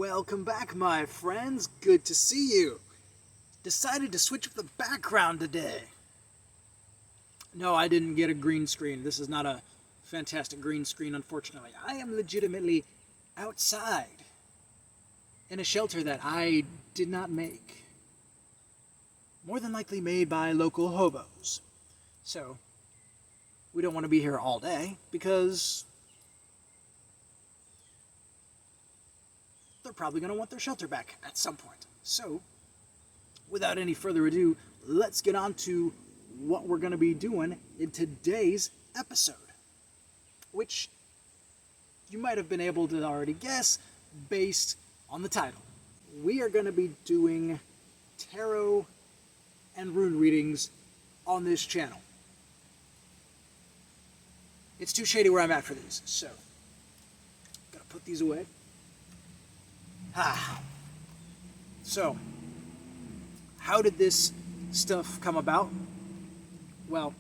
Welcome back, my friends. Good to see you. Decided to switch up the background today. No, I didn't get a green screen. This is not a fantastic green screen, unfortunately. I am legitimately outside in a shelter that I did not make. More than likely made by local hobos. So, we don't want to be here all day because they're probably going to want their shelter back at some point. So, without any further ado, let's get on to what we're going to be doing in today's episode, which you might have been able to already guess based on the title. We are going to be doing tarot and rune readings on this channel. It's too shady where I'm at for these, so gotta put these away. So, how did this stuff come about? Well,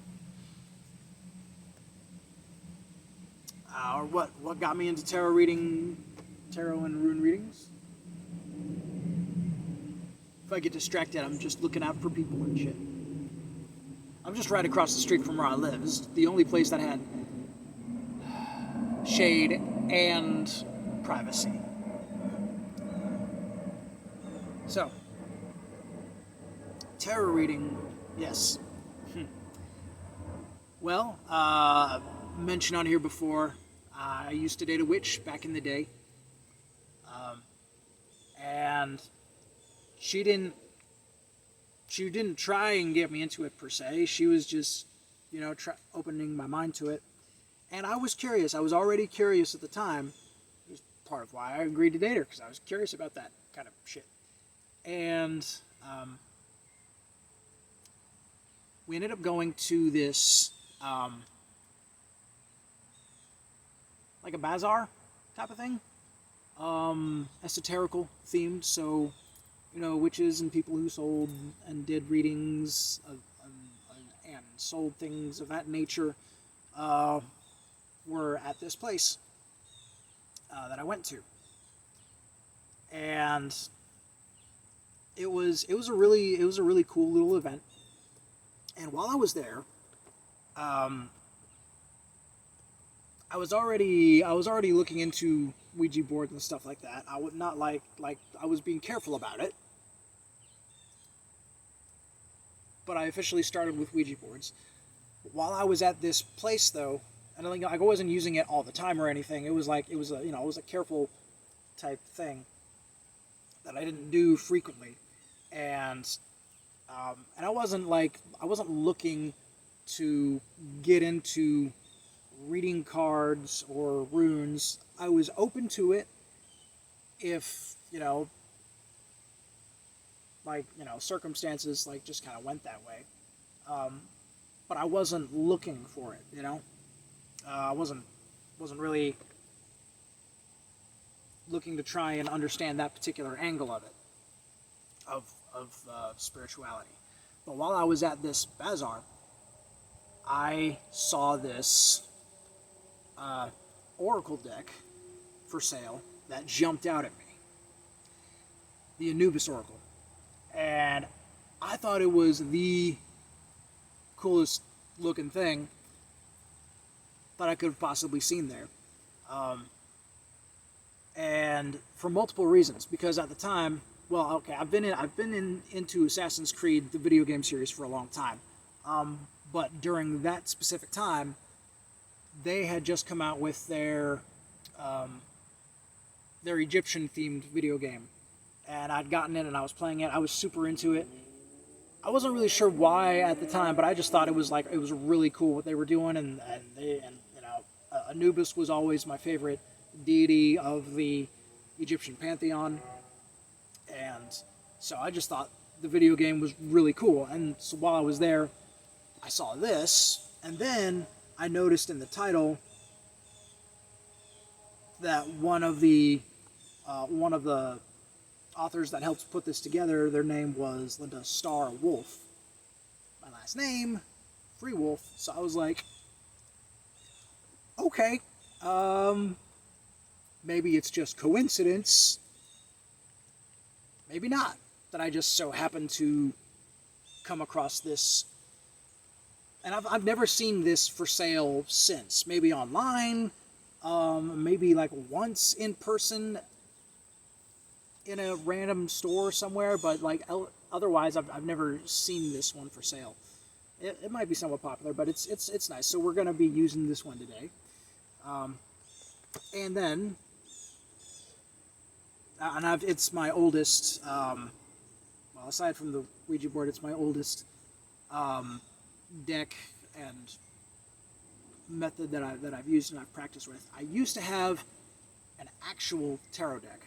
what got me into tarot and rune readings? If I get distracted, I'm just looking out for people and shit. I'm just right across the street from where I live. This is the only place that had shade and privacy. So, tarot reading, yes. Well, mentioned on here before, I used to date a witch back in the day. And she didn't try and get me into it per se. She was just, opening my mind to it. And I was curious. I was already curious at the time. It was part of why I agreed to date her, because I was curious about that kind of shit. And we ended up going to this, like a bazaar type of thing. Esoterical themed, so, witches and people who sold and did readings and sold things of that nature were at this place that I went to. And it was a really cool little event. And while I was there, I was already looking into Ouija boards and stuff like that. I would not like I was being careful about it. But I officially started with Ouija boards. While I was at this place, though, and I wasn't using it all the time or anything. It was a careful type thing that I didn't do frequently, and I wasn't looking to get into reading cards or runes. I was open to it if circumstances just kind of went that way, but I wasn't looking for it. I wasn't really looking to try and understand that particular angle of it, of spirituality. But while I was at this bazaar, I saw this oracle deck for sale that jumped out at me. The Anubis Oracle. And I thought it was the coolest looking thing that I could have possibly seen there. And for multiple reasons, because at the time, I've been into Assassin's Creed, the video game series, for a long time. But during that specific time, they had just come out with their Egyptian-themed video game. And I'd gotten in and I was playing it. I was super into it. I wasn't really sure why at the time, but I just thought it was really cool what they were doing, and Anubis was always my favorite deity of the Egyptian pantheon, and so I just thought the video game was really cool. And so while I was there, I saw this, and then I noticed in the title that one of the authors that helped put this together, their name was Linda Starr Wolf. My last name, Free Wolf. So I was like, okay, maybe it's just coincidence maybe not. That I just so happened to come across this, and I've never seen this for sale since. Maybe online, maybe like once in person in a random store somewhere, but like otherwise, I've never seen this one for sale. It might be somewhat popular, but it's nice. So we're gonna be using this one today, and then it's my oldest. Well, aside from the Ouija board, it's my oldest deck and method that I've used and I've practiced with. I used to have an actual tarot deck.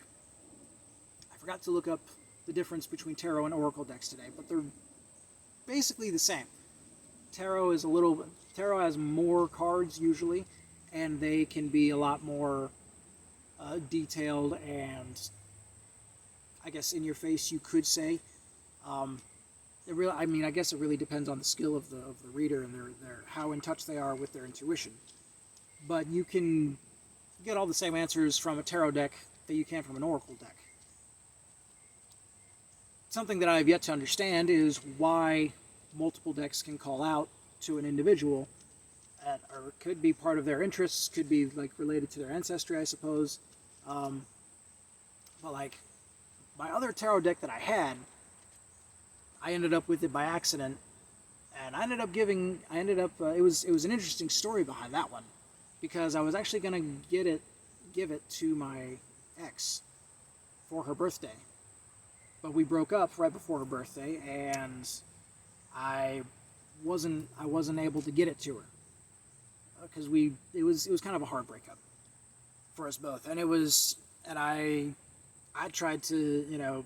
I forgot to look up the difference between tarot and oracle decks today, but they're basically the same. Tarot has more cards usually, and they can be a lot more detailed and, I guess, in your face, you could say. I guess it really depends on the skill of the reader and their how in touch they are with their intuition. But you can get all the same answers from a tarot deck that you can from an oracle deck. Something that I've yet to understand is why multiple decks can call out to an individual, or could be part of their interests, could be like related to their ancestry, I suppose. But like my other tarot deck that I had, I ended up with it by accident, and it was an interesting story behind that one, because I was actually gonna give it to my ex for her birthday. But we broke up right before her birthday, and I wasn't able to get it to her because it was kind of a hard breakup for us both, and I tried to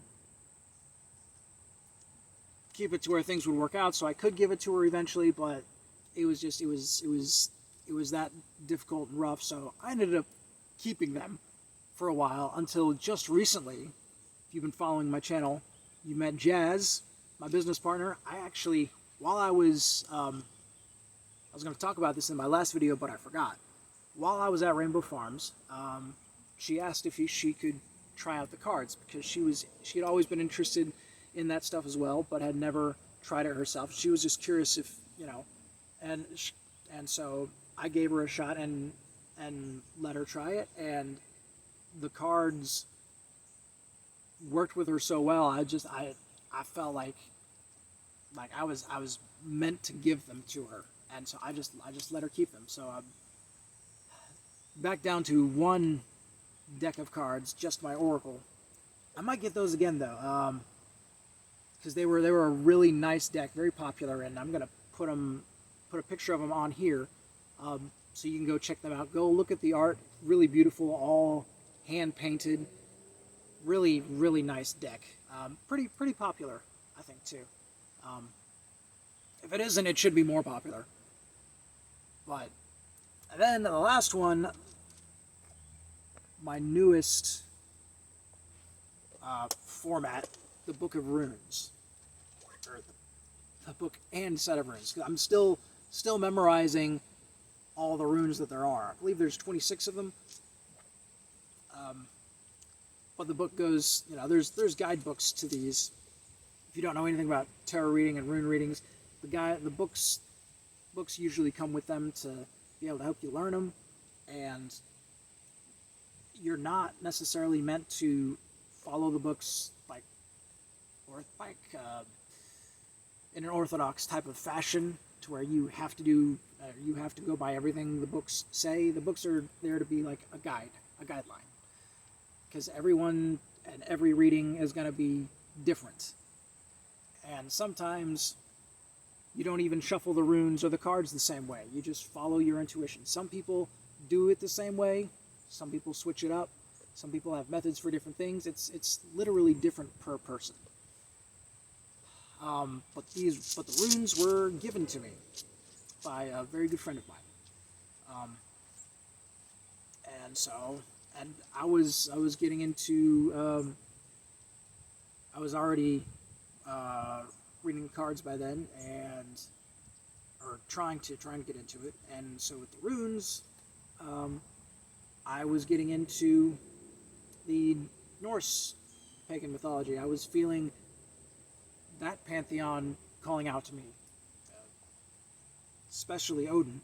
keep it to where things would work out so I could give it to her eventually, but it was that difficult and rough, so I ended up keeping them for a while until just recently. If you've been following my channel, you met Jazz, my business partner. I actually, while I was going to talk about this in my last video, but I forgot. While I was at Rainbow Farms, she asked if she could try out the cards, because she had always been interested in that stuff as well, but had never tried it herself. She was just curious if, and so I gave her a shot and let her try it, and the cards worked with her so well. I felt like I was meant to give them to her, and so I just let her keep them. So I'm back down to one deck of cards, just my oracle. I might get those again though, because they were a really nice deck, very popular, and I'm gonna put a picture of them on here, so you can go check them out. Go look at the art, really beautiful, all hand painted. Really, really nice deck. Pretty popular, I think, too. If it isn't, it should be more popular. But then the last one, my newest format, the Book of Runes, or the book and set of runes. I'm still memorizing all the runes that there are. I believe there's 26 of them. But the book goes, there's guidebooks to these. If you don't know anything about tarot reading and rune readings, the books usually come with them to be able to help you learn them, and you're not necessarily meant to follow the books in an orthodox type of fashion, to where you have to go by everything the books say. The books are there to be like a guideline. Because everyone and every reading is going to be different. And sometimes you don't even shuffle the runes or the cards the same way. You just follow your intuition. Some people do it the same way. Some people switch it up. Some people have methods for different things. It's literally different per person. But the runes were given to me by a very good friend of mine. And I was getting into, I was already reading the cards by then, or trying to get into it. And so with the runes, I was getting into the Norse pagan mythology. I was feeling that pantheon calling out to me, especially Odin,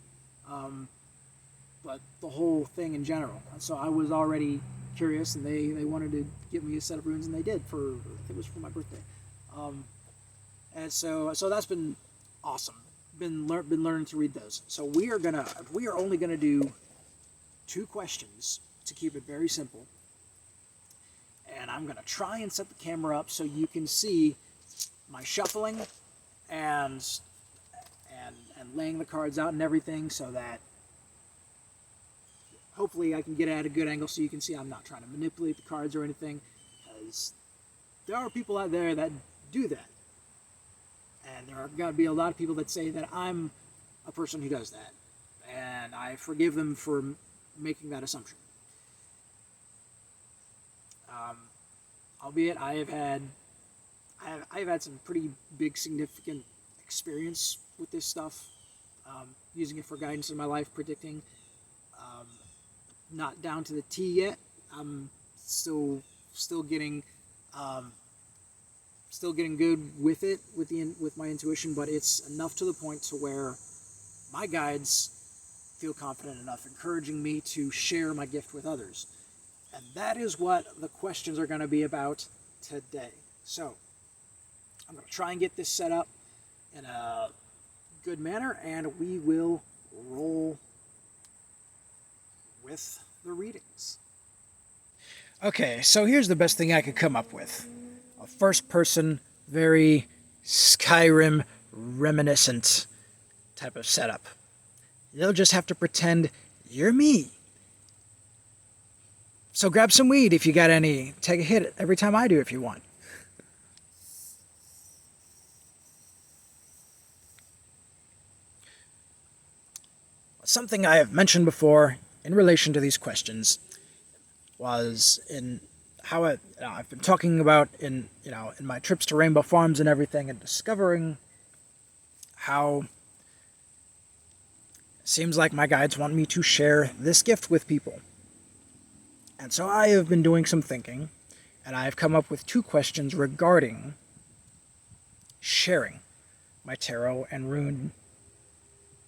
but the whole thing in general. And so I was already curious, and they wanted to give me a set of runes, and they did I think it was for my birthday. And so that's been awesome. Been learning to read those. So we are only gonna do 2 questions to keep it very simple. And I'm gonna try and set the camera up so you can see my shuffling and laying the cards out and everything, so that hopefully I can get at a good angle so you can see I'm not trying to manipulate the cards or anything, because there are people out there that do that. And there are going to be a lot of people that say that I'm a person who does that. And I forgive them for making that assumption. Albeit I've had some pretty big significant experience with this stuff, using it for guidance in my life, predicting. Not down to the T yet. I'm still getting good with it, with my intuition, but it's enough to the point to where my guides feel confident enough encouraging me to share my gift with others. And that is what the questions are going to be about today. So I'm going to try and get this set up in a good manner, and we will roll with the readings. Okay, so here's the best thing I could come up with. A first-person, very Skyrim reminiscent type of setup. You'll just have to pretend you're me. So grab some weed if you got any. Take a hit every time I do if you want. Something I have mentioned before in relation to these questions was in how I've been talking about in my trips to Rainbow Farms and everything, and discovering how it seems like my guides want me to share this gift with people. And so I have been doing some thinking, and I've come up with 2 questions regarding sharing my tarot and rune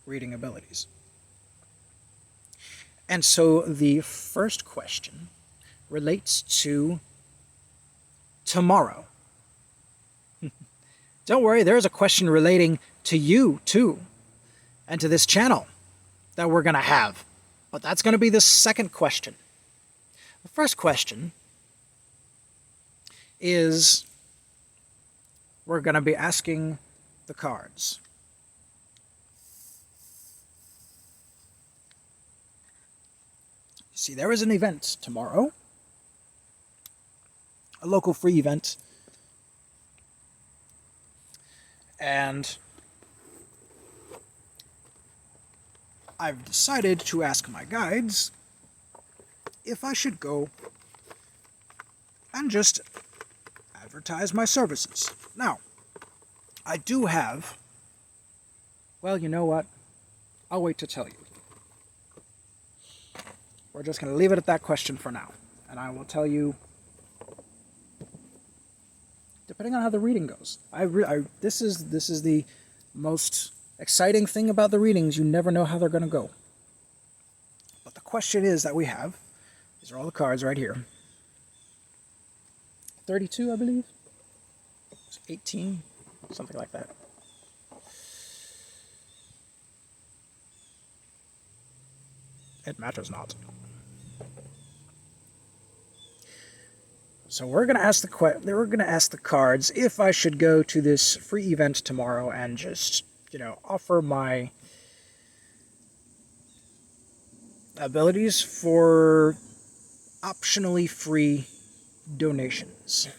reading abilities. And so the first question relates to tomorrow. Don't worry, there's a question relating to you too, and to this channel that we're going to have. But that's going to be the second question. The first question is, we're going to be asking the cards. See, there is an event tomorrow, a local free event, and I've decided to ask my guides if I should go and just advertise my services. Now, I do have, well, you know what? I'll wait to tell you. We're just going to leave it at that question for now. And I will tell you, depending on how the reading goes. This is the most exciting thing about the readings. You never know how they're going to go. But the question is that we have, these are all the cards right here. 32, I believe. 18, something like that. It matters not. So we're gonna ask the cards if I should go to this free event tomorrow and just, offer my abilities for optionally free donations.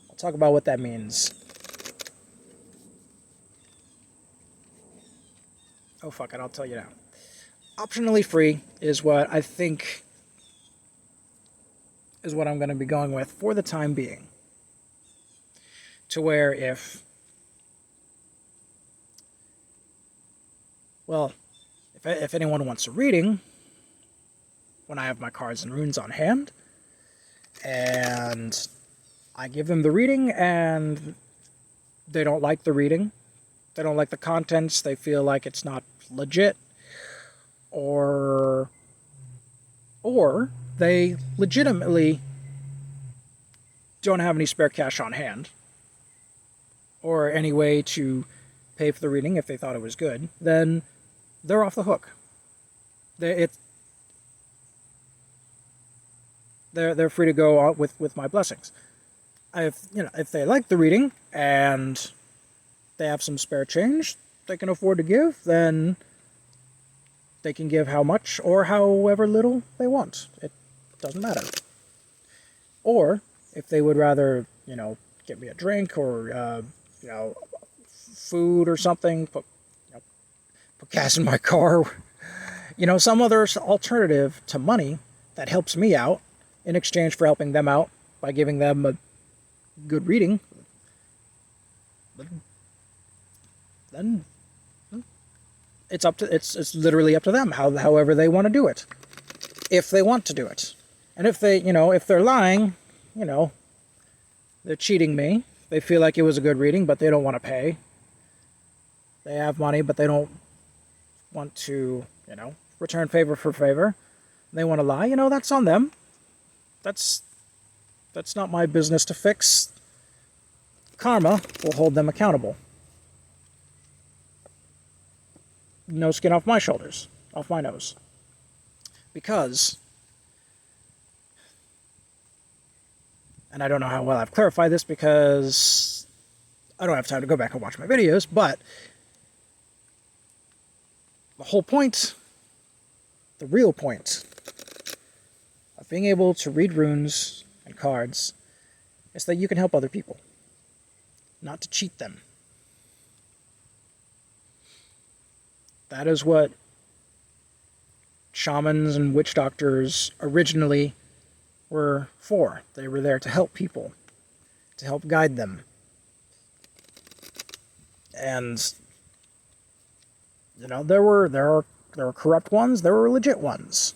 I'll talk about what that means. Oh fuck it, I'll tell you now. Optionally free is what I think is what I'm going to be going with for the time being. To where if anyone wants a reading, when I have my cards and runes on hand, and I give them the reading, and they don't like the reading. They don't like the contents. They feel like it's not legit, or they legitimately don't have any spare cash on hand, or any way to pay for the reading if they thought it was good. Then they're off the hook. They're free to go out with my blessings. If they like the reading and they have some spare change they can afford to give, then they can give how much or however little they want. It doesn't matter. Or if they would rather, get me a drink or food or something, put gas in my car, some other alternative to money that helps me out in exchange for helping them out by giving them a good reading, then it's literally up to them however they want to do it, if they want to do it. And if they, if they're lying, they're cheating me. They feel like it was a good reading, but they don't want to pay. They have money, but they don't want to, return favor for favor. They want to lie, that's on them. That's not my business to fix. Karma will hold them accountable. No skin off my shoulders, off my nose. Because, and I don't know how well I've clarified this because I don't have time to go back and watch my videos, but the whole point, the real point of being able to read runes and cards is that you can help other people, not to cheat them. That is what shamans and witch doctors originally were for. They were there to help people, to help guide them. And there are corrupt ones, there were legit ones,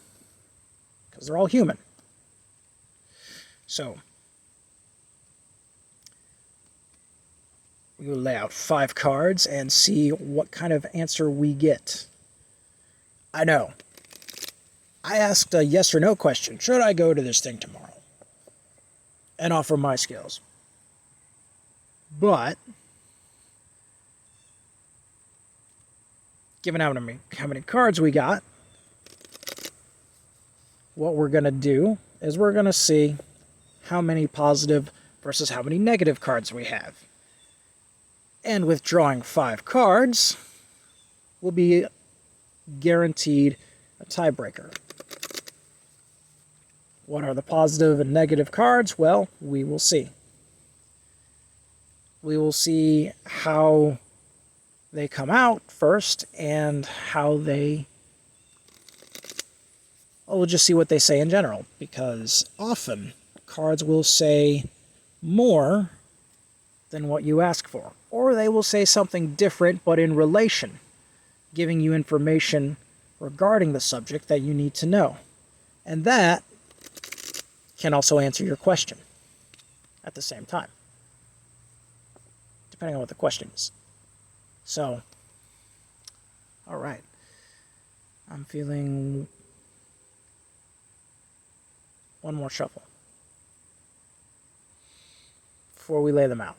because they're all human. So we will lay out 5 cards and see what kind of answer we get. I know. I asked a yes or no question. Should I go to this thing tomorrow and offer my skills? But given how many cards we got, what we're going to do is we're going to see how many positive versus how many negative cards we have. And with drawing 5 cards, we'll be guaranteed a tiebreaker. What are the positive and negative cards? Well, we will see. We will see how they come out first and how they... we'll just see what they say in general, because often cards will say more than what you ask for. Or they will say something different, but in relation, giving you information regarding the subject that you need to know. And that can also answer your question at the same time, depending on what the question is. So, alright. I'm feeling one more shuffle before we lay them out.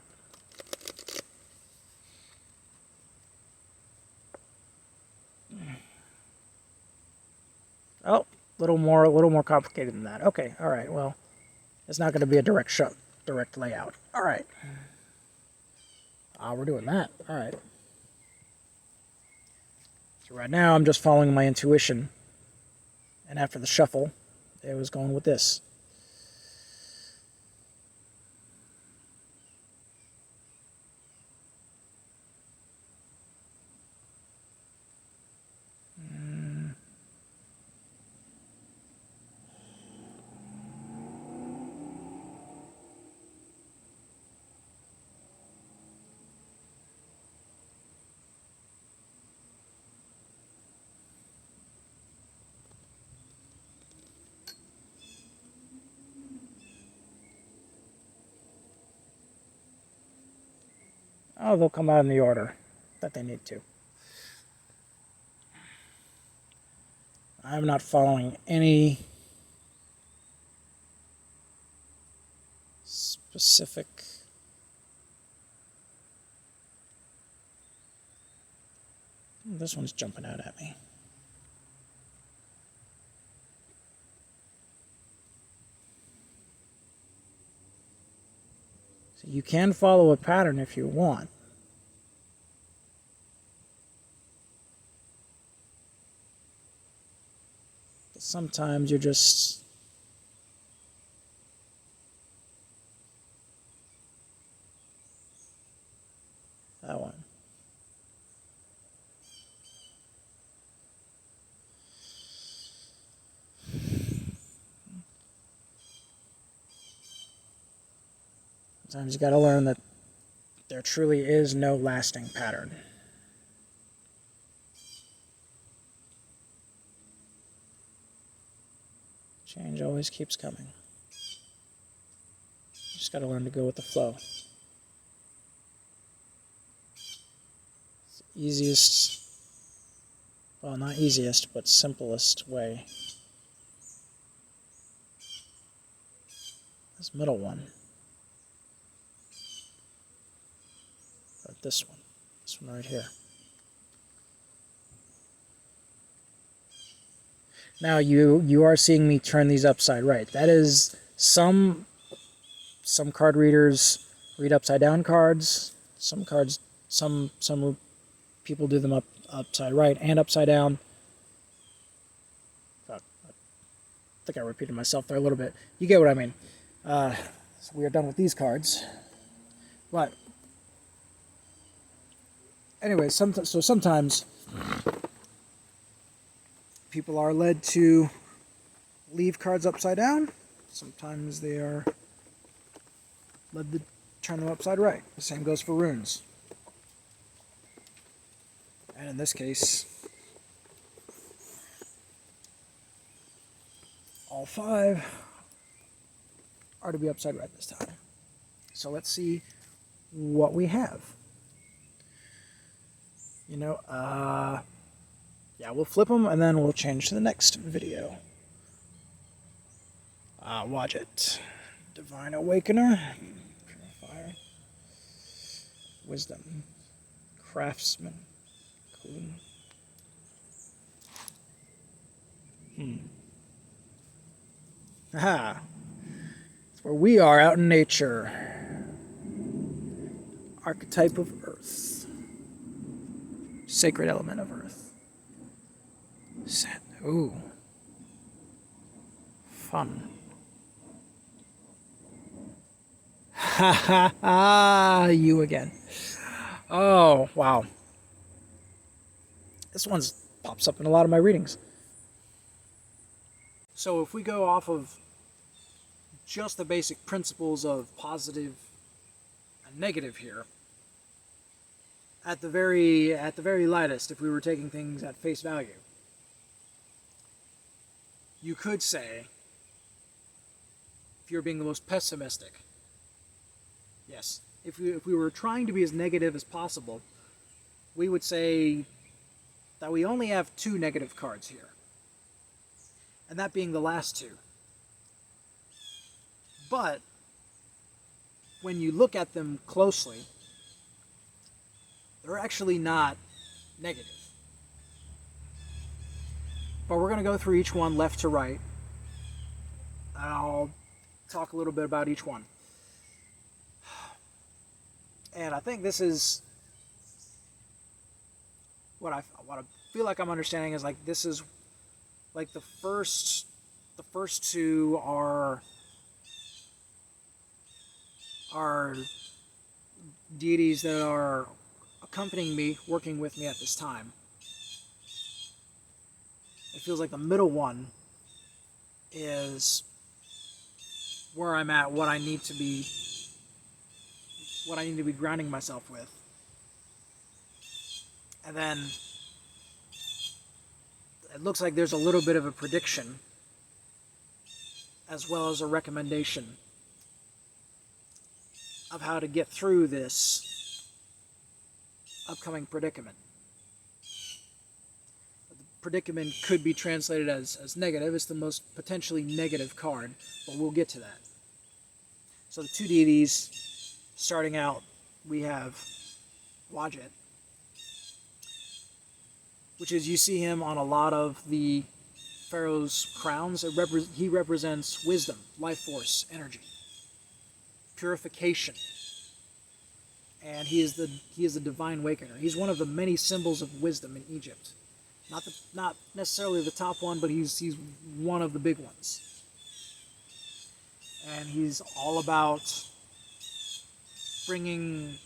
Oh, a little more complicated than that. Okay, all right. Well, it's not going to be a direct layout. All right. We're doing that. All right. So right now I'm just following my intuition, and after the shuffle, it was going with this. Now they'll come out in the order that they need to. I'm not following any specific this one's jumping out at me. So you can follow a pattern if you want. But sometimes you're just that one. Sometimes you got to learn that there truly is no lasting pattern. Change always keeps coming. You just got to learn to go with the flow. It's the easiest, well, not easiest, but simplest way. This middle one. Or this one right here. Now you are seeing me turn these upside right. That is some card readers read upside down cards. Some people do them upside right and upside down. I think I repeated myself there a little bit. You get what I mean. So we are done with these cards. But anyway, sometimes people are led to leave cards upside down. Sometimes they are led to turn them upside right. The same goes for runes. And in this case, all 5 are to be upside right this time. So let's see what we have. Yeah, we'll flip them and then we'll change to the next video. Watch it. Divine Awakener, Purifier, Wisdom, Craftsman, Queen. Aha! It's where we are out in nature. Archetype of Earth. Sacred element of Earth. Ooh. Fun. Ha ha ha! You again. Oh, wow. This one pops up in a lot of my readings. So if we go off of just the basic principles of positive and negative here, at the very lightest, if we were taking things at face value, you could say, if you're being the most pessimistic, yes, if we were trying to be as negative as possible, we would say that we only have 2 negative cards here. And that being the last 2. But when you look at them closely, they're actually not negative. But we're going to go through each one left to right. And I'll talk a little bit about each one. And I think this is what I feel like I'm understanding is like this is like the first 2 are deities that are accompanying me, working with me at this time. It feels like the middle one is where I'm at, what I need to be grounding myself with. And then it looks like there's a little bit of a prediction as well as a recommendation of how to get through this upcoming predicament. The predicament could be translated as negative. It's the most potentially negative card, but we'll get to that. So the two deities, starting out, we have Wadjet, which is, you see him on a lot of the Pharaoh's crowns. He represents wisdom, life force, energy, purification, and he is the divine awakener. He's one of the many symbols of wisdom in Egypt. Not necessarily the top one, but he's one of the big ones. And he's all about bringing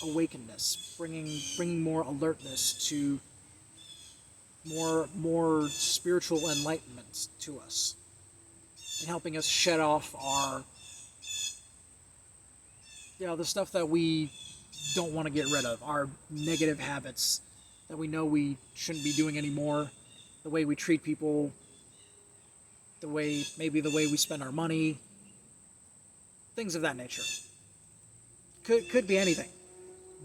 awakeness, bringing more alertness to more spiritual enlightenment to us, and helping us shed off our, the stuff that we don't want to get rid of, our negative habits that we know we shouldn't be doing anymore, the way we treat people, maybe the way we spend our money, things of that nature. Could be anything,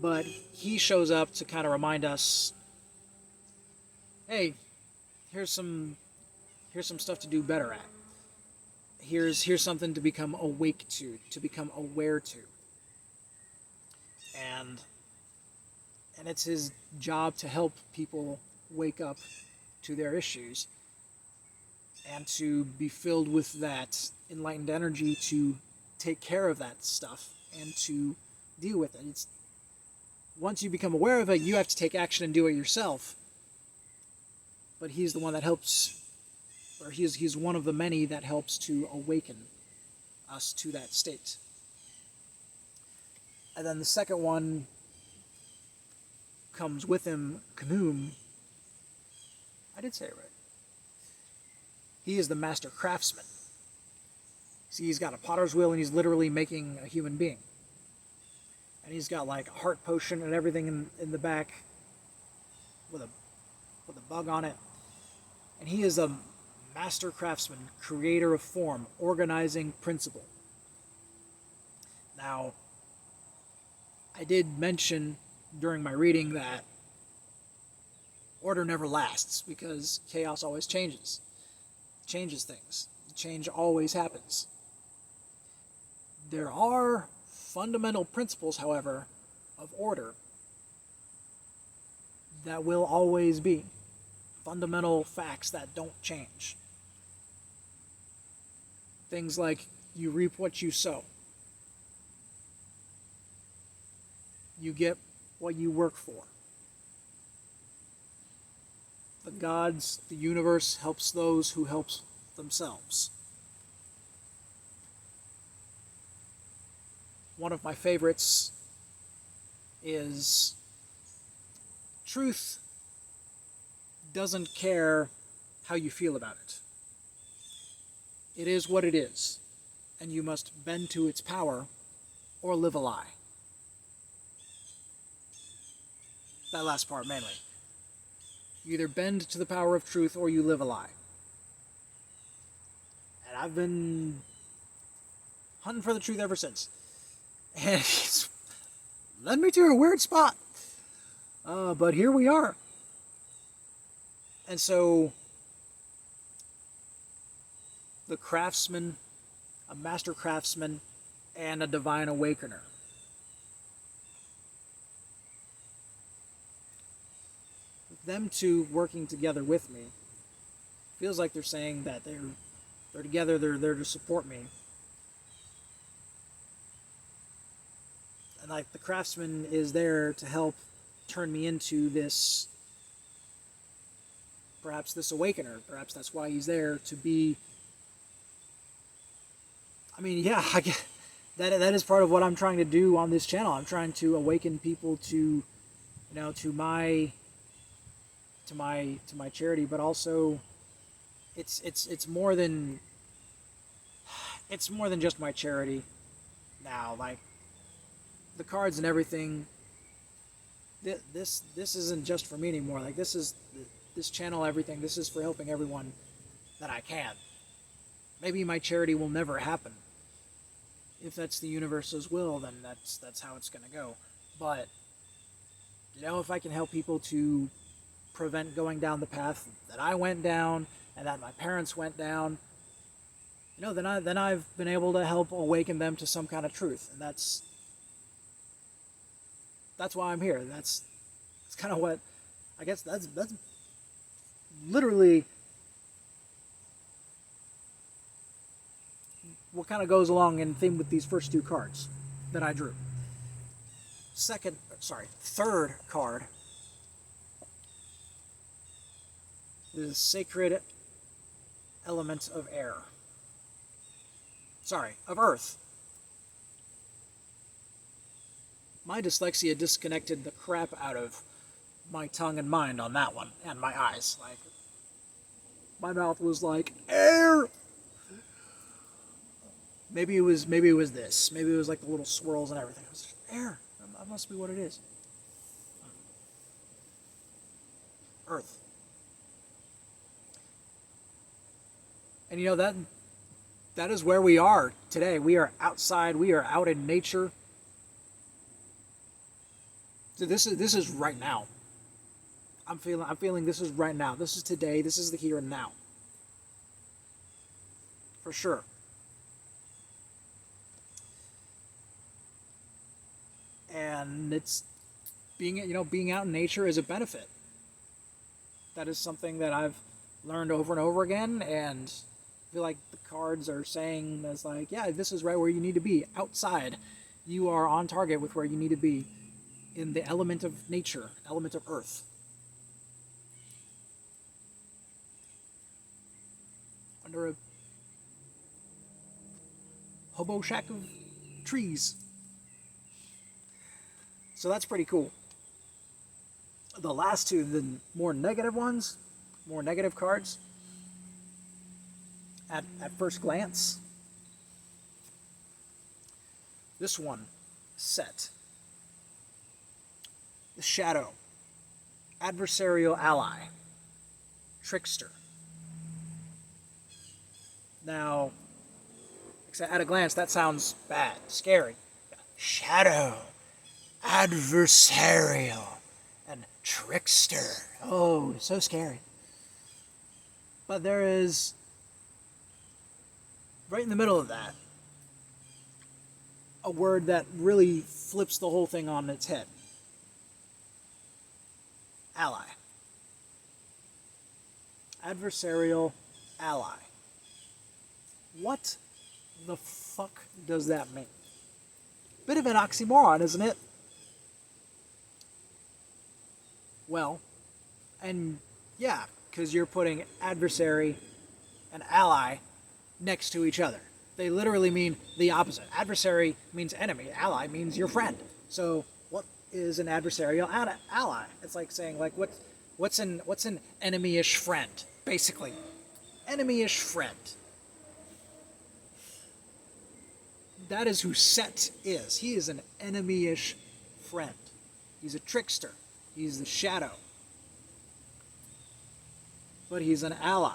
but he shows up to kind of remind us, hey, here's some stuff to do better at. Here's something to become awake to become aware to. And it's his job to help people wake up to their issues and to be filled with that enlightened energy to take care of that stuff and to deal with it. It's, once you become aware of it, you have to take action and do it yourself. But he's the one that helps, or he's one of the many that helps to awaken us to that state. And then the second one comes with him, Khnum. I did say it right. He is the master craftsman. See, he's got a potter's wheel and he's literally making a human being. And he's got like a heart potion and everything in the back with a bug on it. And he is a master craftsman, creator of form, organizing principle. Now, I did mention during my reading that order never lasts because chaos always changes things. Change always happens. There are fundamental principles, however, of order that will always be. Fundamental facts that don't change. Things like you reap what you sow. You get what you work for. The gods, the universe helps those who help themselves. One of my favorites is truth doesn't care how you feel about it. It is what it is, and you must bend to its power or live a lie. That last part mainly. You either bend to the power of truth or you live a lie. And I've been hunting for the truth ever since. And it's led me to a weird spot. But here we are. And so, the craftsman, a master craftsman, and a divine awakener. Them two working together with me feels like they're saying that they're together, they're there to support me. And like the craftsman is there to help turn me into this, perhaps this awakener. Perhaps that's why he's there, to be. I mean, yeah, I get that is part of what I'm trying to do on this channel. I'm trying to awaken people to, to my charity, but also it's more than just my charity now. Like the cards and everything, this isn't just for me anymore. Like this channel, everything, this is for helping everyone that I can. Maybe my charity will never happen. If that's the universe's will, then that's how it's gonna go. But if I can help people to prevent going down the path that I went down and that my parents went down, then I've been able to help awaken them to some kind of truth, and that's why I'm here. That's kind of what I guess that's literally what kind of goes along in theme with these first two cards that I drew. Third card is Sacred Element of Air. Of Earth. My dyslexia disconnected the crap out of my tongue and mind on that one, and my eyes. Like, my mouth was like, air! Maybe it was this. Maybe it was like the little swirls and everything. It was just air. That must be what it is. Earth. And that is where we are today. We are outside. We are out in nature. So this is right now. I'm feeling this is right now. This is today. This is the here and now. For sure. And it's being out in nature is a benefit. That is something that I've learned over and over again, and I feel like the cards are saying that's like, yeah, this is right where you need to be. Outside, you are on target with where you need to be in the element of nature, element of earth. Under a hobo shack of trees. So that's pretty cool. The last two, the more negative ones, more negative cards, at first glance, this one, Set. The Shadow. Adversarial Ally. Trickster. Now, at a glance, that sounds bad, scary. Shadow. Adversarial. And trickster. Oh, so scary. But there is, right in the middle of that, a word that really flips the whole thing on its head. Ally. Adversarial ally. What the fuck does that mean? Bit of an oxymoron, isn't it? Well, and yeah, because you're putting adversary and ally next to each other. They literally mean the opposite. Adversary means enemy. Ally means your friend. So what is an adversarial ally? It's like saying, like, what's an enemy-ish friend, basically. Enemy-ish friend. That is who Set is. He is an enemy-ish friend. He's a trickster. He's the shadow. But he's an ally.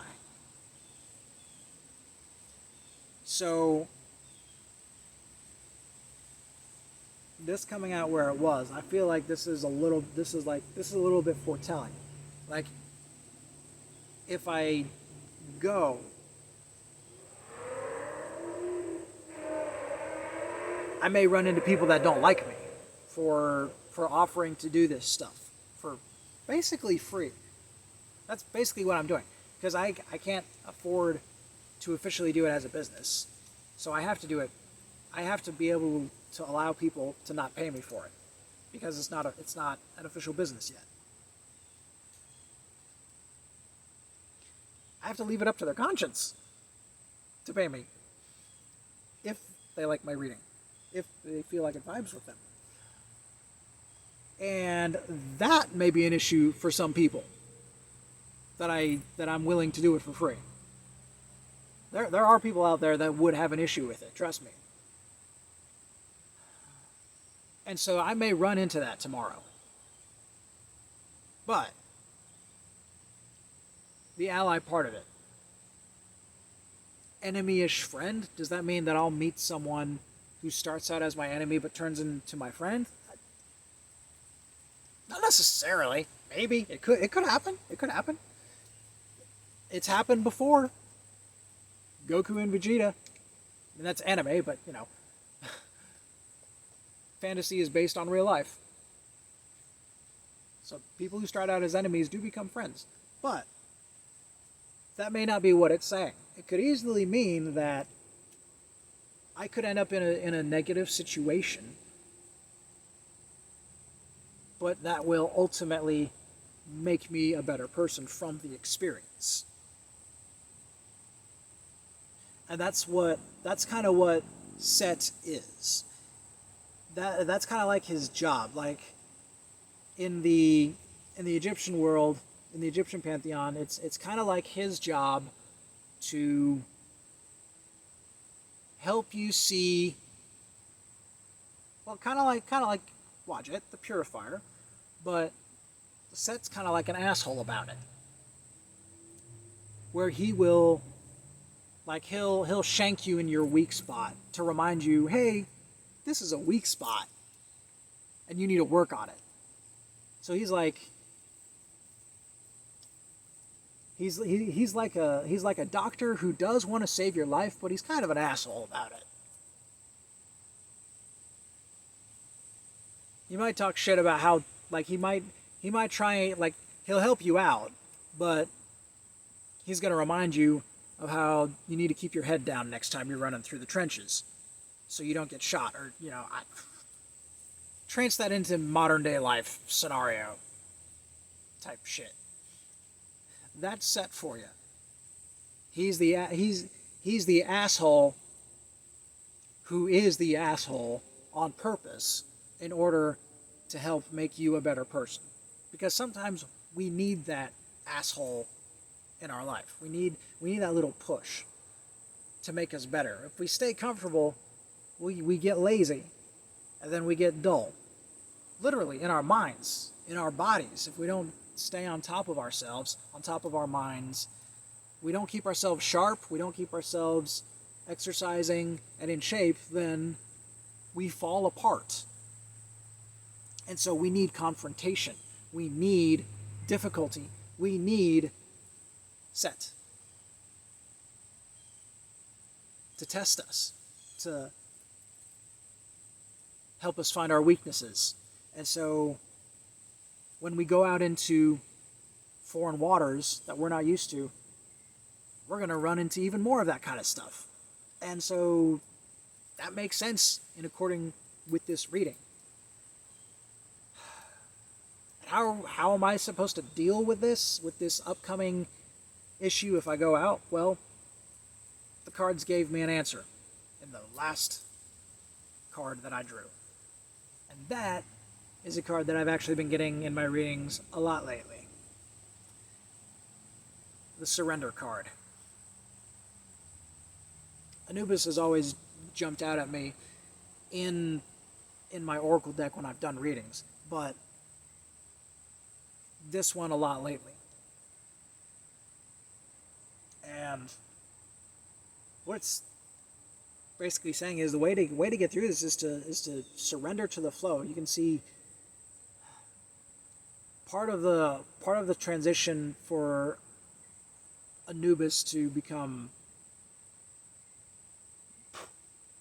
So, this coming out where it was, I feel like this is a little bit foretelling. Like, if I go, I may run into people that don't like me for offering to do this stuff for basically free. That's basically what I'm doing, because I can't afford to officially do it as a business. So I have to do it. I have to be able to allow people to not pay me for it, because it's not an official business yet. I have to leave it up to their conscience to pay me if they like my reading, if they feel like it vibes with them. And that may be an issue for some people, that I'm willing to do it for free. There are people out there that would have an issue with it, trust me. And so I may run into that tomorrow. But the ally part of it, enemy-ish friend, does that mean that I'll meet someone who starts out as my enemy but turns into my friend? Not necessarily. Maybe it could happen. It could happen. It's happened before. Goku and Vegeta. And that's anime, but fantasy is based on real life. So people who start out as enemies do become friends. But that may not be what it's saying. It could easily mean that I could end up in a negative situation, but that will ultimately make me a better person from the experience. And that's kind of what Set is. That's kind of like his job. Like in the Egyptian world, in the Egyptian pantheon, it's kind of like his job to help you see. Well, kind of like Wadjet, the purifier, but Set's kind of like an asshole about it, where he will, like, he'll shank you in your weak spot to remind you, hey, this is a weak spot, and you need to work on it. So he's like a doctor who does want to save your life, but he's kind of an asshole about it. You might talk shit about how, like, he might try, like, he'll help you out, but he's gonna remind you of how you need to keep your head down next time you're running through the trenches, so you don't get shot, or trance that into modern day life scenario type shit. That's Set for you. He's the asshole who is the asshole on purpose in order to help make you a better person. Because sometimes we need that asshole in our life. We need that little push to make us better. If we stay comfortable, we get lazy, and then we get dull. Literally, in our minds, in our bodies. If we don't stay on top of ourselves, on top of our minds, we don't keep ourselves sharp, we don't keep ourselves exercising and in shape, then we fall apart. And so we need confrontation. We need difficulty. We need Set to test us, to help us find our weaknesses. And so when we go out into foreign waters that we're not used to, we're going to run into even more of that kind of stuff. And so that makes sense in according with this reading. How am I supposed to deal with this upcoming issue if I go out? Well, the cards gave me an answer in the last card that I drew. And that is a card that I've actually been getting in my readings a lot lately. The Surrender card. Anubis has always jumped out at me in my Oracle deck when I've done readings, but this one a lot lately. And what it's basically saying is the way to get through this is to surrender to the flow. You can see part of the transition for Anubis to become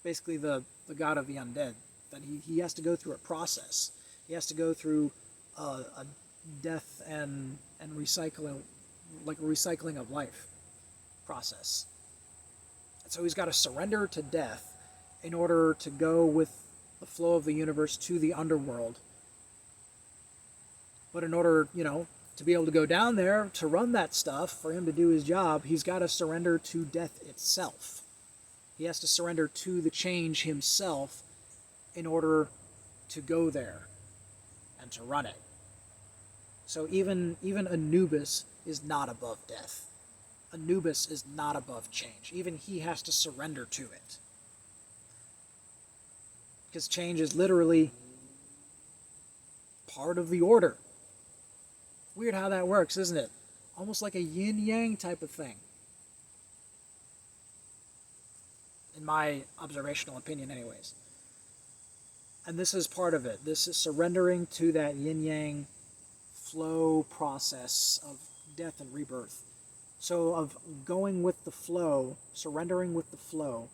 basically the god of the undead, that he has to go through a process. He has to go through a death and recycling, like a recycling of life process. And so he's got to surrender to death in order to go with the flow of the universe to the underworld. But in order, to be able to go down there to run that stuff, for him to do his job, he's got to surrender to death itself. He has to surrender to the change himself in order to go there and to run it. So even Anubis is not above death. Anubis is not above change. Even he has to surrender to it. Because change is literally part of the order. Weird how that works, isn't it? Almost like a yin-yang type of thing. In my observational opinion, anyways. And this is part of it. This is surrendering to that yin-yang slow process of death and rebirth. So, of going with the flow, surrendering with the flow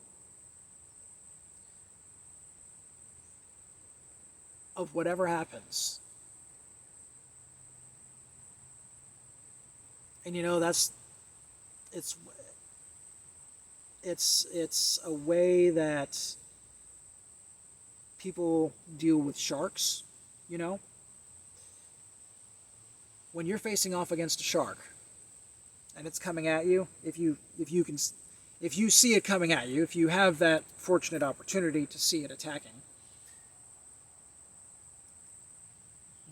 of whatever happens. And it's it's a way that people deal with sharks, you know? When you're facing off against a shark and it's coming at you, if you see it coming at you, if you have that fortunate opportunity to see it attacking,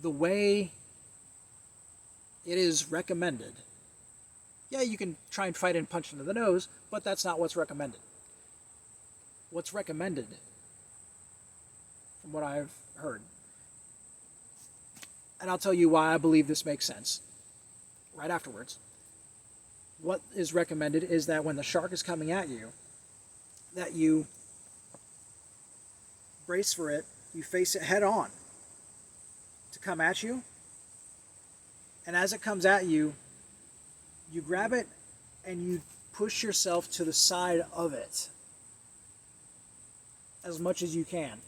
the way it is recommended, yeah, you can try and fight and punch into the nose, but that's not what's recommended. What's recommended, from what I've heard, and I'll tell you why I believe this makes sense right afterwards. What is recommended is that when the shark is coming at you, that you brace for it, you face it head on to come at you, and as it comes at you, you grab it and you push yourself to the side of it as much as you can.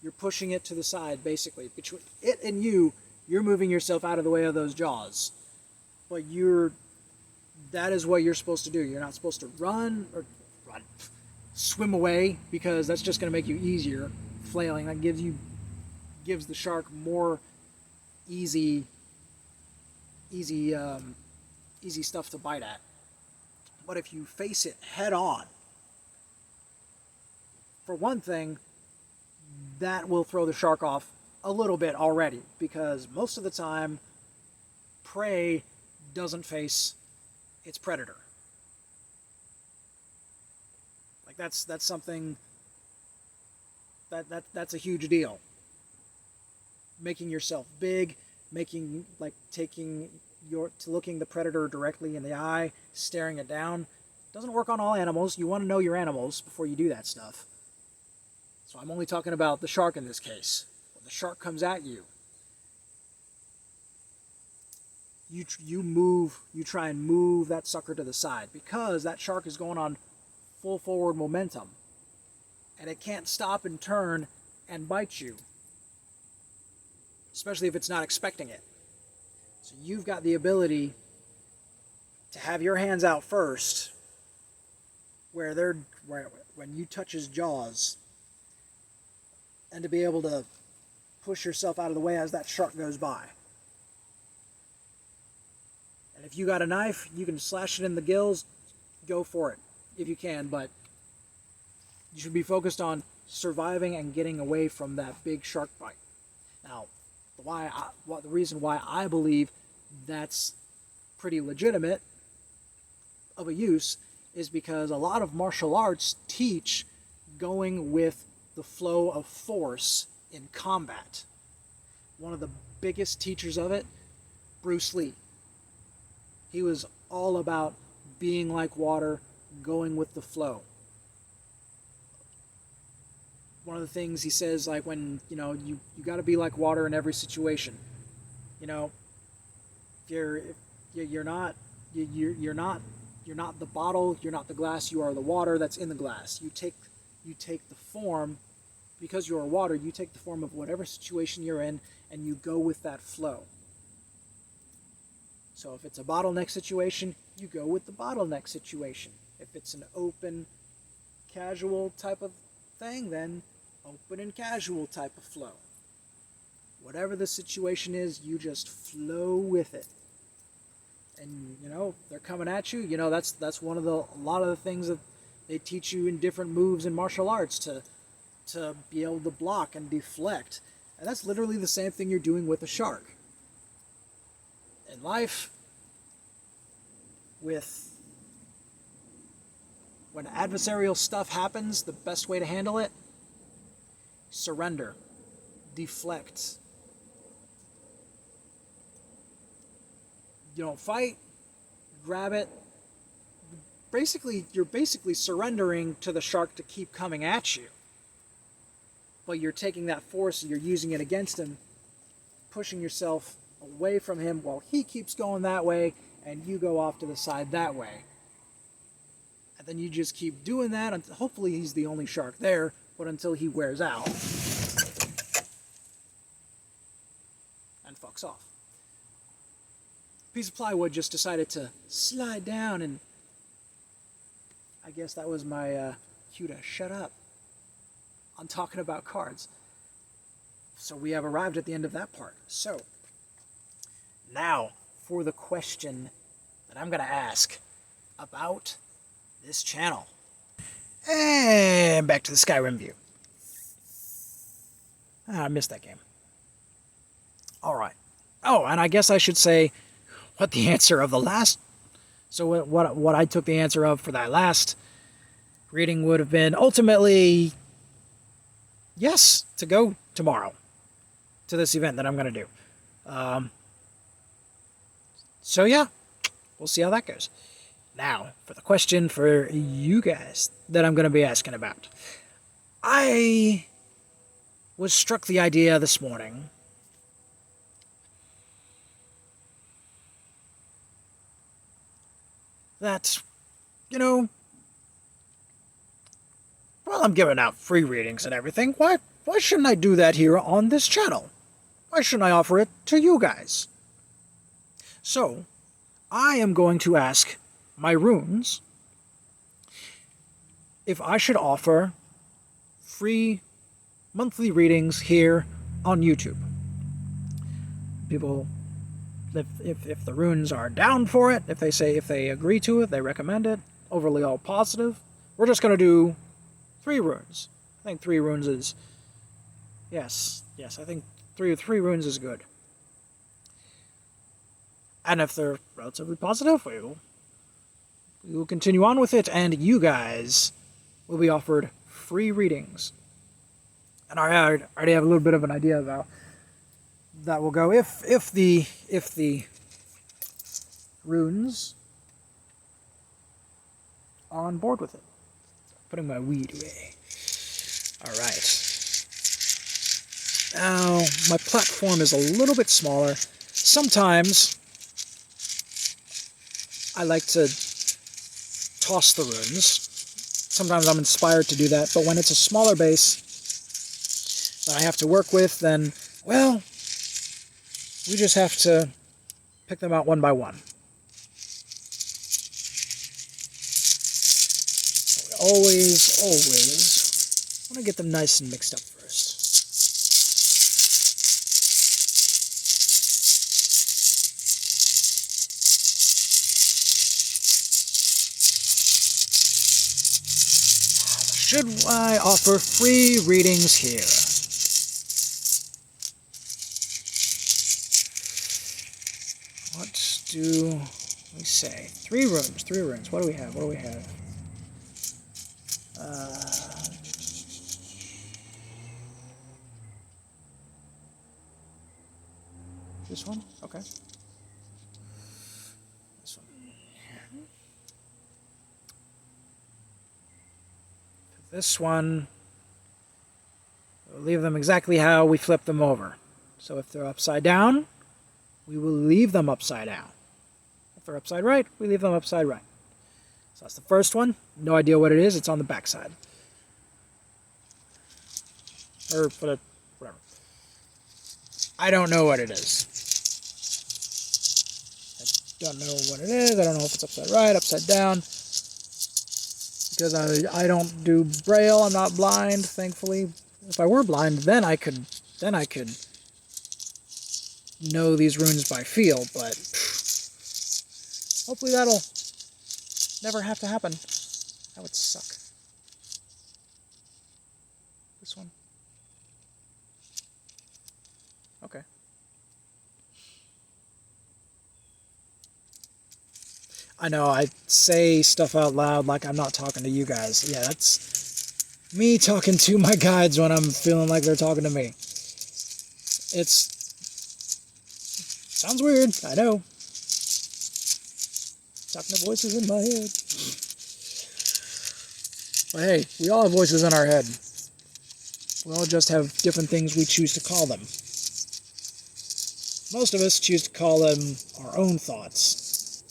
You're pushing it to the side, basically. Between it and you're moving yourself out of the way of those jaws. But that is what you're supposed to do. You're not supposed to swim away, because that's just going to make you easier flailing. That gives the shark more easy stuff to bite at. But if you face it head on, for one thing, that will throw the shark off a little bit already, because most of the time, prey doesn't face its predator. Like that's something that's a huge deal. Making yourself big, looking the predator directly in the eye, staring it down, doesn't work on all animals. You want to know your animals before you do that stuff. So I'm only talking about the shark in this case. When the shark comes at you, you try and move that sucker to the side, because that shark is going on full forward momentum, and it can't stop and turn and bite you, especially if it's not expecting it. So you've got the ability to have your hands out first, where when you touch his jaws, and to be able to push yourself out of the way as that shark goes by. And if you got a knife, you can slash it in the gills, go for it if you can, but you should be focused on surviving and getting away from that big shark bite. Now, the reason why I believe that's pretty legitimate of a use is because a lot of martial arts teach going with the flow of force in combat. One of the biggest teachers of it, Bruce Lee. He was all about being like water, going with the flow. One of the things he says, like, when you got to be like water in every situation. You're not the bottle, you're not the glass, you are the water that's in the glass. You take the form, because you're water, you take the form of whatever situation you're in, and you go with that flow. So if it's a bottleneck situation, you go with the bottleneck situation. If it's an open, casual type of thing, then open and casual type of flow. Whatever the situation is, you just flow with it. And they're coming at you. That's one of a lot of the things that they teach you in different moves in martial arts, to be able to block and deflect. And that's literally the same thing you're doing with a shark. In life, when adversarial stuff happens, the best way to handle it, surrender, deflect. You don't fight, grab it. You're basically surrendering to the shark to keep coming at you. But you're taking that force and you're using it against him pushing yourself away from him while he keeps going that way and you go off to the side that way. And then you just keep doing that until hopefully he's the only shark there, but until he wears out and fucks off. Piece of plywood just decided to slide down, and I guess that was my cue to shut up on talking about cards. So we have arrived at the end of that part. So now for the question that I'm going to ask about this channel. And back to the Skyrim view. I missed that game. Alright. Oh, and I guess I should say what the answer of the last... So what I took the answer of for that last reading would have been ultimately yes, to go tomorrow to this event that I'm going to do. So yeah, we'll see how that goes. Now, for the question for you guys that I'm going to be asking about. I was struck the idea this morning that, you know, while I'm giving out free readings and everything, why shouldn't I do that here on this channel? Why shouldn't I offer it to you guys? So, I am going to ask my runes if I should offer free monthly readings here on YouTube. People, if the runes are down for it, if they agree to it, they recommend it, overly all positive, we're just going to do 3 runes. I think 3 runes is... Yes, I think 3 runes is good. And if they're relatively positive, we will continue on with it, and you guys will be offered free readings. And I already have a little bit of an idea about that will go if the runes are on board with it. Putting my weed away. Alright. Now, my platform is a little bit smaller. Sometimes I like to toss the runes. Sometimes I'm inspired to do that, but when it's a smaller base that I have to work with, then, well, we just have to pick them out one by one. Always want to get them nice and mixed up first. Should I offer free readings here? What do we say? 3 runes. What do we have? This one? Okay. This one. This one, we'll leave them exactly how we flip them over. So if they're upside down, we will leave them upside down. If they're upside right, we leave them upside right. So that's the first one. No idea what it is. It's on the back side. Or whatever. I don't know what it is. I don't know what it is. I don't know if it's upside right, upside down. Because I don't do Braille. I'm not blind, thankfully. If I were blind, then I could know these runes by feel, but hopefully that'll never have to happen. That would suck. This one. Okay. I know, I say stuff out loud like I'm not talking to you guys. Yeah, that's me talking to my guides when I'm feeling like they're talking to me. Sounds weird, I know. Talking to voices in my head. But hey, we all have voices in our head. We all just have different things we choose to call them. Most of us choose to call them our own thoughts.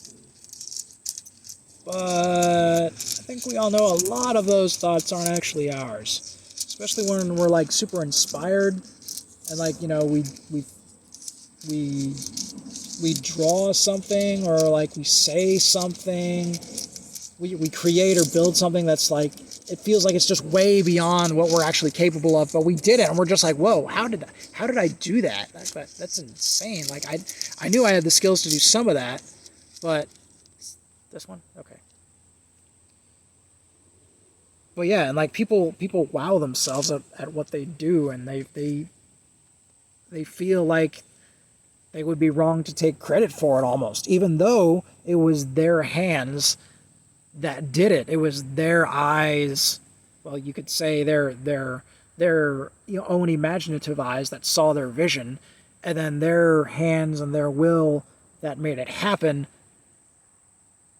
But I think we all know a lot of those thoughts aren't actually ours. Especially when we're like super inspired and like, you know, we we draw something or like we say something. We create or build something that's like, it feels like it's just way beyond what we're actually capable of, but we did it, and we're just like, whoa, how did I do that? That's insane. Like, I knew I had the skills to do some of that, but this one, okay. But yeah, and like people wow themselves at what they do, and they feel like they would be wrong to take credit for it almost, even though it was their hands that did it. It was their eyes. Well, you could say their own imaginative eyes that saw their vision, and then their hands and their will that made it happen.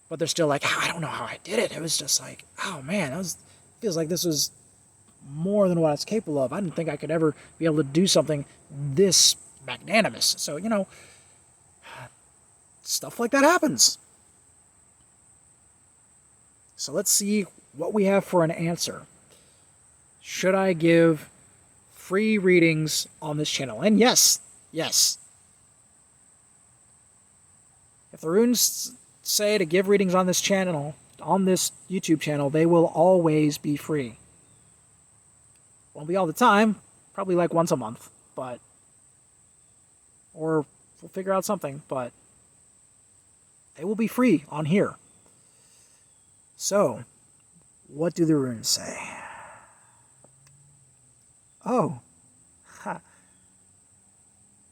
But they're still like, oh, I don't know how I did it. It was just like, oh man, feels like this was more than what I was capable of. I didn't think I could ever be able to do something this magnanimous. So, stuff like that happens. So let's see what we have for an answer. Should I give free readings on this channel? And yes. If the runes say to give readings on this channel, on this YouTube channel, they will always be free. Won't be all the time, probably like once a month, but, or we'll figure out something, but they will be free on here. So, what do the runes say? Oh. Ha.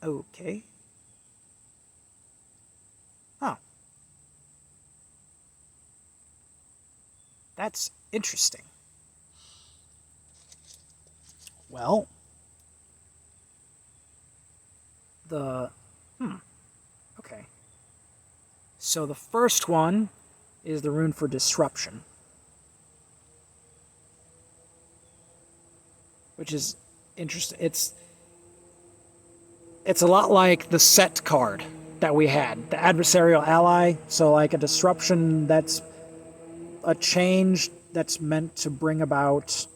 Okay. Oh. That's interesting. Well, okay. So the first one is the rune for disruption, which is interesting. It's a lot like the set card that we had, the adversarial ally. So like a disruption, that's a change that's meant to bring about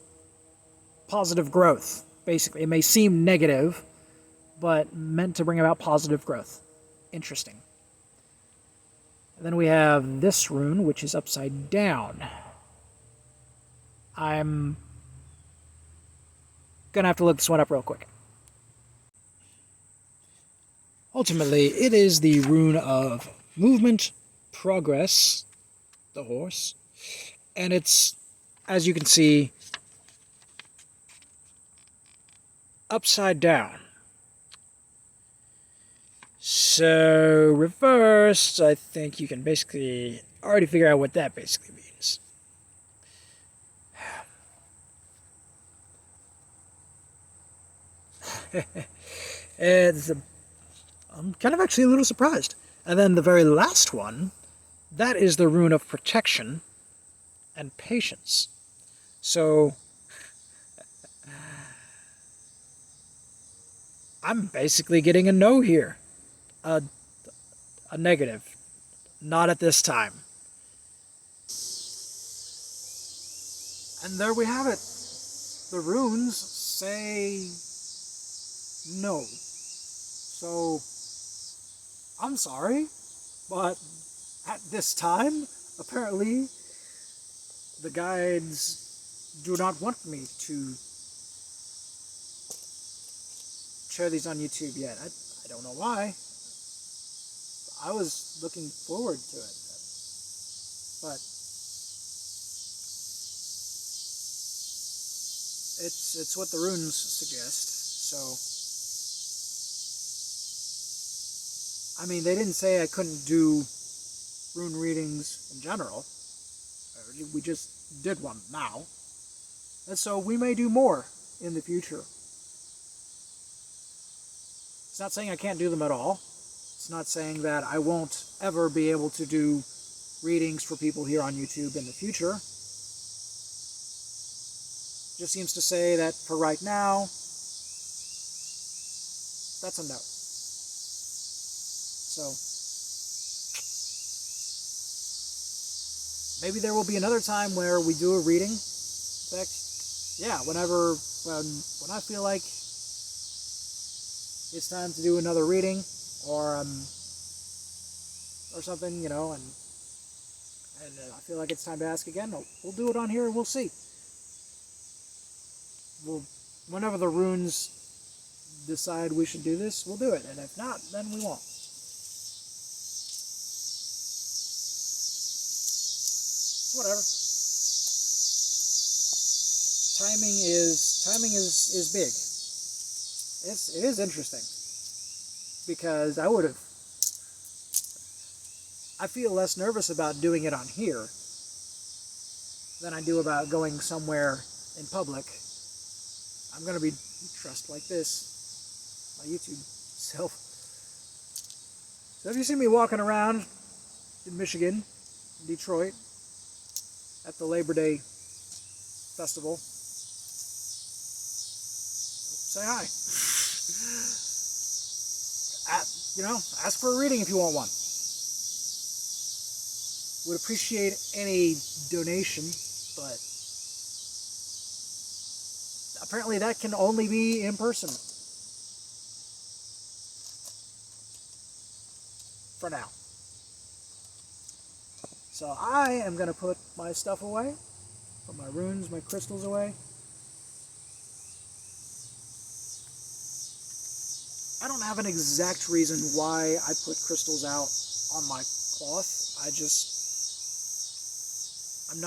positive growth. Basically, it may seem negative, but meant to bring about positive growth. Interesting. And then we have this rune, which is upside down. I'm gonna have to look this one up real quick. Ultimately, it is the rune of movement, progress, the horse, and it's, as you can see, upside down. So, reversed, I think you can basically already figure out what that basically means. I'm kind of actually a little surprised. And then the very last one, that is the rune of protection and patience. So, I'm basically getting a no here. A negative. Not at this time. And there we have it. The runes say no. So, I'm sorry, but at this time, apparently, the guides do not want me to share these on YouTube yet. I don't know why. I was looking forward to it, but it's what the runes suggest. So, I mean, they didn't say I couldn't do rune readings in general. We just did one now, and so we may do more in the future. It's not saying I can't do them at all. It's not saying that I won't ever be able to do readings for people here on YouTube in the future. It just seems to say that for right now, that's a no. So maybe there will be another time where we do a reading. In fact, yeah, when I feel like it's time to do another reading, or something, and I feel like it's time to ask again, we'll do it on here and we'll see. Whenever the runes decide we should do this, we'll do it, and if not, then we won't. Whatever. Timing is big. It is interesting, because I feel less nervous about doing it on here than I do about going somewhere in public. I'm going to be dressed like this, my YouTube self. So if you see me walking around in Michigan, Detroit, at the Labor Day Festival, say hi. Ask for a reading if you want one. Would appreciate any donation, but apparently that can only be in person. For now. So I am going to put my stuff away, put my runes, my crystals away. I don't have an exact reason why I put crystals out on my cloth. I'm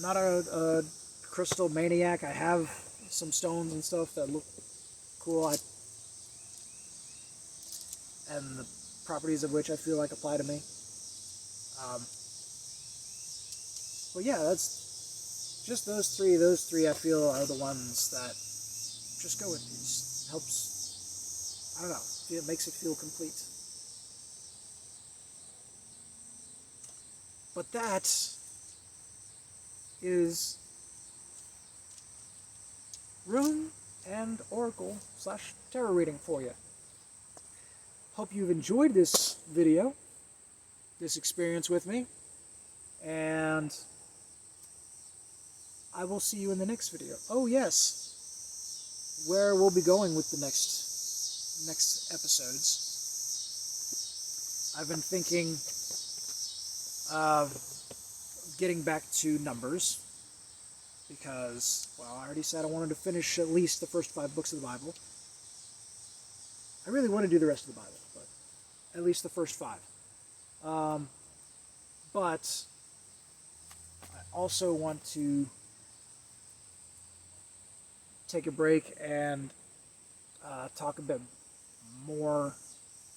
not a crystal maniac. I have some stones and stuff that look cool, and the properties of which I feel like apply to me. But yeah, that's just those three. Those three I feel are the ones that just go with me. It just helps. I don't know. It makes it feel complete. But that is rune and oracle / tarot reading for you. Hope you've enjoyed this video, this experience with me, and I will see you in the next video. Oh yes, where we'll be going with the next episodes. I've been thinking of getting back to numbers, because, well, I already said I wanted to finish at least the first 5 books of the Bible. I really want to do the rest of the Bible, but at least the first 5. But I also want to take a break and talk a bit more.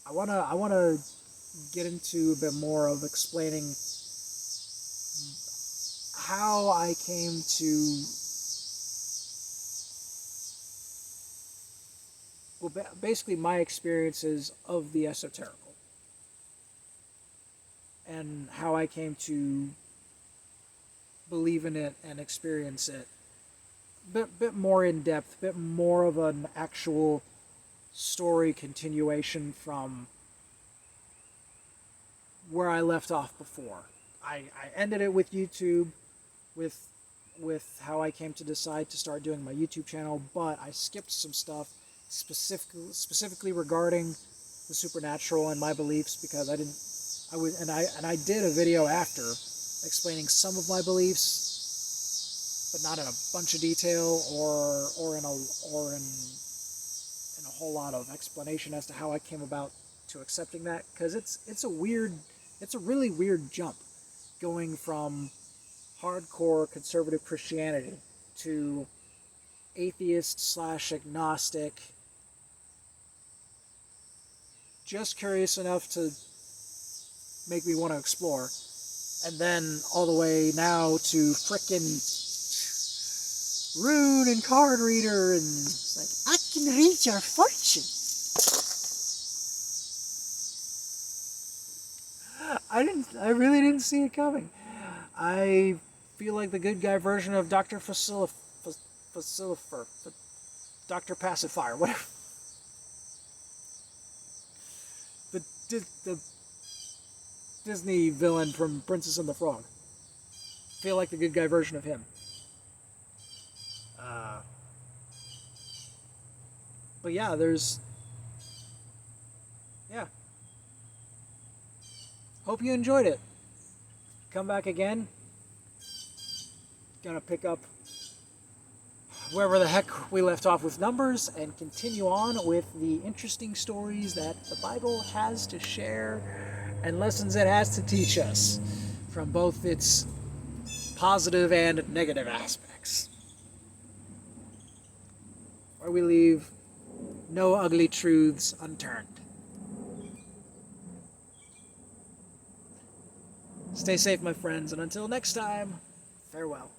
I wanna get into a bit more of explaining how I came to, well, basically my experiences of the esoterical, and how I came to believe in it and experience it bit more in depth, a bit more of an actual story continuation from where I left off before. I ended it with YouTube, with how I came to decide to start doing my YouTube channel, but I skipped some stuff specifically regarding the supernatural and my beliefs, because I did a video after explaining some of my beliefs, but not in a bunch of detail or in a whole lot of explanation as to how I came about to accepting that, because it's a really weird jump going from hardcore conservative Christianity to atheist / agnostic, just curious enough to make me want to explore, and then all the way now to frickin' rune and card reader, and it's like, I can read your fortune. I really didn't see it coming. I feel like the good guy version of Dr. Dr. Pacifier, whatever. the Disney villain from Princess and the Frog. Feel like the good guy version of him. But yeah, yeah. Hope you enjoyed it. Come back again. Gonna pick up wherever the heck we left off with numbers and continue on with the interesting stories that the Bible has to share and lessons it has to teach us from both its positive and negative aspects. Where we leave no ugly truths unturned. Stay safe, my friends, and until next time, farewell.